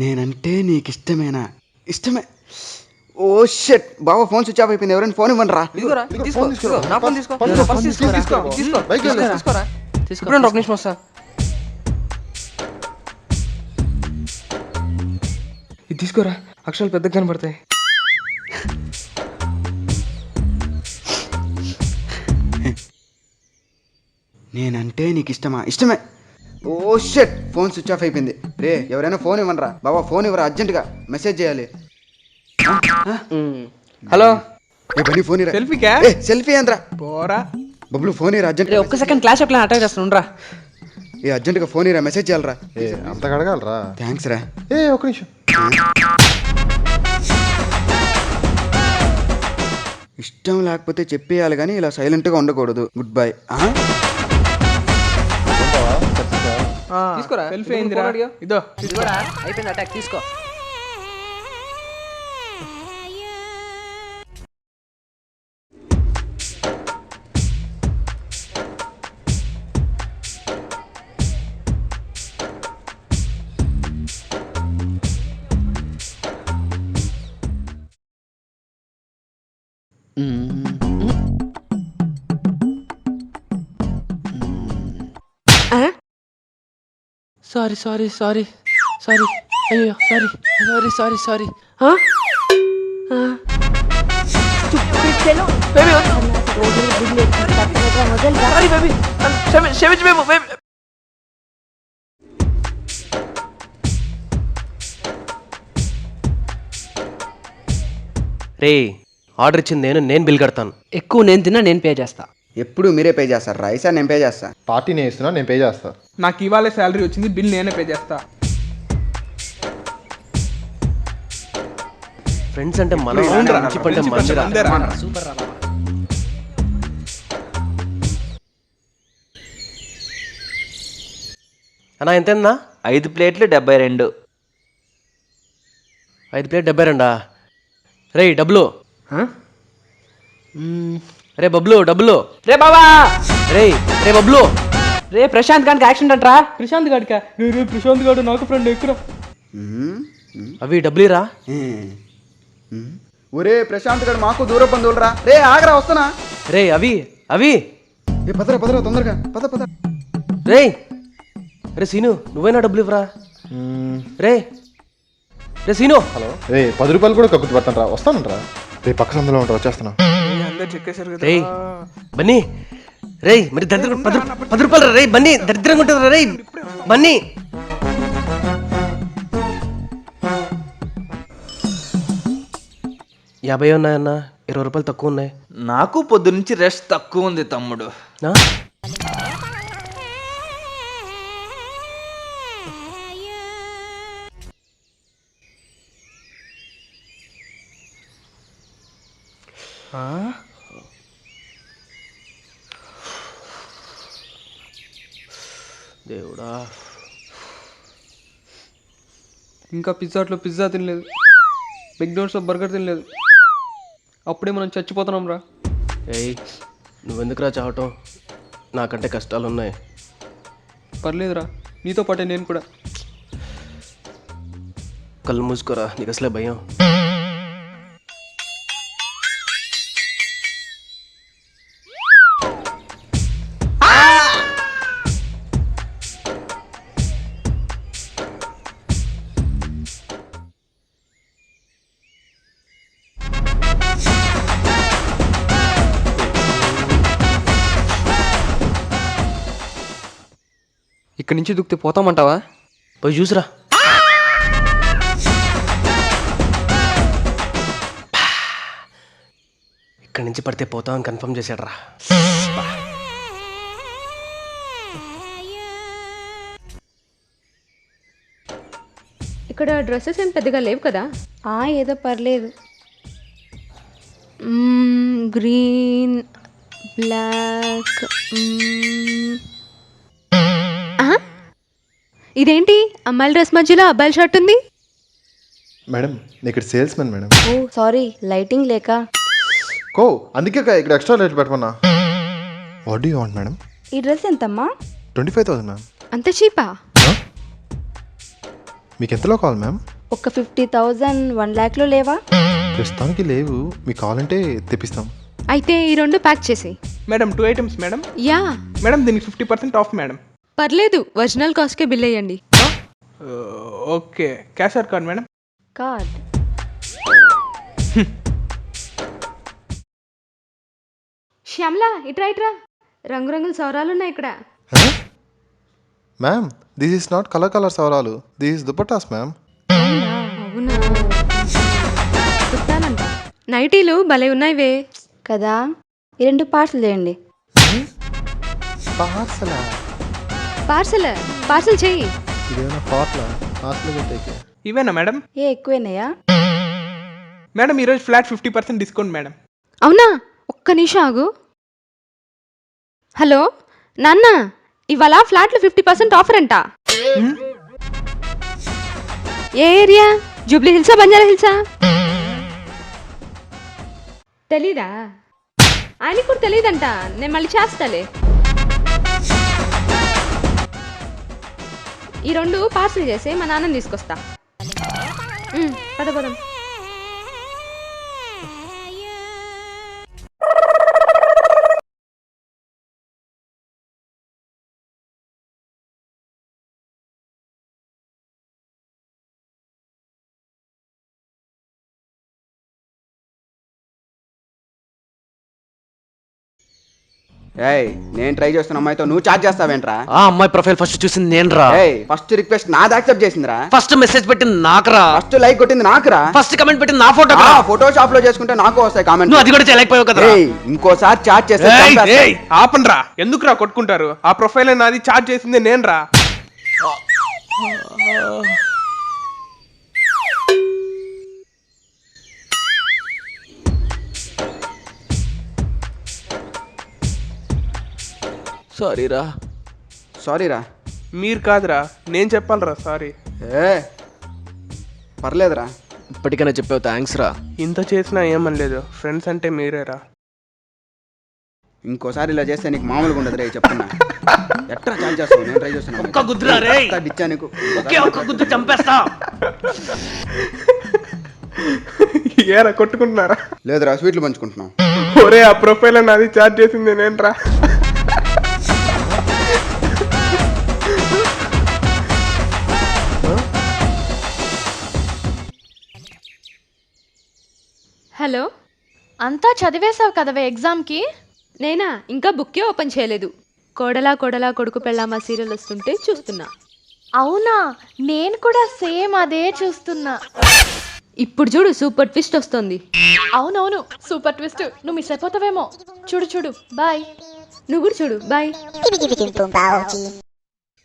నేనంటే నీకు ఇష్టమేనా? ఇష్టమే. ఓ షట్, బావ ఫోన్ స్విచ్ ఆఫ్ అయిపోయింది. ఎవరైనా ఫోన్ ఇవ్వండి రా. ఒక నిమిషం వస్తా. ఇది తీసుకోరా, అక్షరాలు పెద్దగా కనబడతాయి. నేనంటే నీకు ఇష్టమా? ఇష్టమే. ఓ షట్, ఫోన్ స్విచ్ ఆఫ్ అయిపోయింది. రే ఎవరైనా ఫోన్ ఇవ్వండి రా. బావా ఫోన్ ఇవ్వరా, అర్జెంటుగా మెసేజ్ చేయాలి. హలో, ఏ బన్నీ ఫోన్ ఇరా. సెల్ఫీకా? ఏ సెల్ఫీ ఏంద్రా పోరా. బబ్లు ఫోన్ ఇరా అర్జెంట్. ఒక్క సెకండ్ క్లాస్ అప్లై అటాక్ చేస్తున్నా. ఏ అర్జెంటుగా ఫోన్ ఇరా, మెసేజ్ చేయాలరా. ఏ అంత కడగలరా? థ్యాంక్స్ రా. ఏ ఒక నిమిషం. ఇష్టం లేకపోతే చెప్పేయాలి కానీ ఇలా సైలెంట్గా ఉండకూడదు. Good bye. తీసుకోరా, సెల్ఫీ అయిందిరా. ఇదో తీసుకోరా, అయిపోయింది అటాక్, తీసుకో. సారీ సారీ సారీ సారీ, అయ్యో సారీ సారీ సారీ సారీ. రే, ఆర్డర్ ఇచ్చింది నేను బిల్ కడతాను. ఎక్కువ నేను తిన్నా నేను పే చేస్తా. ఎప్పుడు మీరే పే చేస్తారు రా. ఈసారి నేను పే చేస్తా. పార్టీ నేను ఇస్తున్నా, నేను పే చేస్తా. నాకు ఇవాళ శాలరీ వచ్చింది, బిల్ నేనే పే చేస్తా. ఫ్రెండ్స్ అంటే మనం, ఫ్రెండ్షిప్ అంటే మంచిరా. సూపర్ రా. అన్నా ఎంతైందా? 5 ప్లేట్లు 72. 5 ప్లేట్ 72. రే డబ్బులు. రే బబ్లు డబ్బులు. రే బాబా, రే రే బబ్లు. రే ప్రశాంత్ గారికి యాక్సిడెంట్ అంటరా. ప్రశాంత్ గాడికా? రే ప్రశాంత్ గాడు నాకు ఫ్రెండ్, ఎక్కురా. అవి డబ్బులీరా. ఒరే ప్రశాంత్ గడు మాకు దూర బంధువులు రా. రే ఆగరా, వస్తున్నా. రే అవి అవి ఏ పదరా పదరా తొందరగా పద పద. రే రే సీను, నువ్వైనా డబ్బులు ఇవ్వరా. రే రే సీను. హలో. రే 10 రూపాయలు కూడా కక్కుతు పడతాను రా. వస్తానంట్రా. రే పక్క సందులో ఉంటా, వచ్చేస్తున్నా. అందరు చెక్కేశారు కదా. రే బన్నీ, రే మరి దరిద్రం 10 రూపాయలు. రే బన్నీ దరిద్రంగా ఉంటుంది. రే బన్నీ. యాభై ఉన్నాయన్నా, 20 రూపాయలు తక్కువ ఉన్నాయి. నాకు పొద్దు నుంచి రెస్ట్ తక్కువ ఉంది తమ్ముడు. నా? దేవుడా, ఇంకా పిజ్జా తినలేదు, మెక్డోనల్డ్స్లో బర్గర్ తినలేదు. అప్పుడే మనం చచ్చిపోతున్నాం రా. ఏయ్ నువ్వెందుకురా చావటం? నాకంటే కష్టాలు ఉన్నాయి. పర్లేదురా, నీతో పాటే నేను కూడా. కళ్ళు మూసుకోరా, నీకు అసలే భయం. ఇక్కడి నుంచి దుక్కితే పోతామంటావా? పోయి చూసిరా. ఇక్కడి నుంచి పడితే పోతామని కన్ఫర్మ్ చేశాడు రా. ఇక్కడ డ్రెస్సెస్ ఏం పెద్దగా లేవు కదా? ఏదో పర్లేదు. Green, black. ఇదేంటి అమ్మాయిల డ్రెస్ మధ్యలో అబ్బాయిల షర్ట్ ఉంది? మేడం నేను ఇక్కడ salesmen madam. Oh sorry, lighting లేక. కో అందుకే ఇక్కడ ఎక్స్ట్రా లైట్ పెట్టమన్నా. What do you want madam? ఈ డ్రెస్ ఎంతమ్మా? 25,000 మ్యామ్. అంత చీపా? మీకు ఎంతలో కావాలి మ్యామ్? ఒక 50,000 1 lakh లేవా? ప్రస్తుతానికి లేవు, మీకు కావాలంటే తెప్పిస్తాం. అయితే ఈ 2 ప్యాక్ చేసి. Madam 2 items madam. Yeah madam దీనికి 50% ఆఫ్ మేడం. పర్లేదు, ఒరిజినల్ కాస్ట్కే బిల్ వేయండి. Okay, cash or card madam? Card. శ్యామ్లా ఇట్రా రంగురంగుల సౌరాలు ఉన్నాయి ఇక్కడ. Ma'am this is not colour సవరాలు, దిస్ ఈస్ దుపట్టాస్ మ్యామ్. అవునా, కుట్టాలంట. నైటీలు భలే ఉన్నాయివే. కదా, ఈ 2 పార్సల్ చేయండి. పార్సలా? పార్సల్ చెయ్యి. ఇదేమైనా పార్సల్ పెట్టేకే? ఇవేనా మేడం? ఎక్కువైనాయా? మేడం ఈరోజు ఫ్లాట్ 50% డిస్కౌంట్ మేడం. అవునా, ఒక్క నిమిషం ఆగు. హలో నాన్న, ఇవాళ ఫ్లాట్లు 50% ఆఫర్ అంట. ఏ ఏరియా? జూబ్లీ హిల్సా, బంజారా హిల్సా? తెలీదా? ఆయనకు కూడా తెలీదంట. నేను మళ్ళీ చేస్తాలే. ఈ 2 పార్సల్ చేసి మా నాన్నని తీసుకొస్తా. పదం. ఏయ్, నేను ట్రై చేస్తున్న అమ్మాయితో నువ్వు చాట్ చేస్తావేంట్రా? ఆ అమ్మాయి ప్రొఫైల్ ఫస్ట్ చూసింది నేనురా. ఏయ్, ఫస్ట్ రిక్వెస్ట్ నాది యాక్సెప్ట్ చేసిందిరా. ఫస్ట్ మెసేజ్ పెట్టింది నాకురా. ఫస్ట్ లైక్ కొట్టింది నాకురా. ఫస్ట్ కమెంట్ పెట్టింది నా ఫోటో. ఫోటో షాప్ లో చేసుకుంటే నాకు వస్తాయి కామెంట్. నువ్వు అది కూడా చేయలేకపోయావు కదా. ఇంకోసారి చాట్ చేస్తే చంపేస్తా. ఏయ్ ఆపండ్రా, ఎందుకురా కొట్టుకుంటారు? ఆ ప్రొఫైల్ నాది, చార్జ్ చేసింది నేనురా. సారీరా. మీరు కాదురా, నేను చెప్పాలరా సారీ. ఏ పర్లేదురా. ఇప్పటికైనా చెప్పావు, థ్యాంక్స్ రా. ఇంత చేసినా ఏమనలేదు, ఫ్రెండ్స్ అంటే మీరేరా. ఇంకోసారి ఇలా చేస్తే నీకు మామూలుగా ఉండదు రే, చెప్తున్నా. ఎట్లా చాట్ చేస్తావు? నేను ట్రై చేస్తున్నా. ఒక్క గుద్దురా రేయ్. డిచ్చా నీకు. ఒక్క గుద్దు చంపేస్తా. ఏరా కొట్టుకుంటున్నారా? లేదురా, స్వీట్లు పంచుకుంటున్నాం. ఒరే, ఆ ప్రొఫైల్ నాది, చార్జ్ చేసింది నేనురా. హలో, అంతా చదివేశావు కదవే ఎగ్జామ్కి? నేనా? ఇంకా బుక్కే ఓపెన్ చేయలేదు. కోడలా కొడుకు పెళ్ళామా సీరియల్ వస్తుంటే చూస్తున్నా. అవునా, నేను కూడా సేమ్ అదే చూస్తున్నా. ఇప్పుడు చూడు, సూపర్ ట్విస్ట్ వస్తుంది. అవునవును, సూపర్ ట్విస్ట్. నువ్వు మిస్ అయిపోతావేమో. చూడు బాయ్. నువ్వు కూడా చూడు, బాయ్.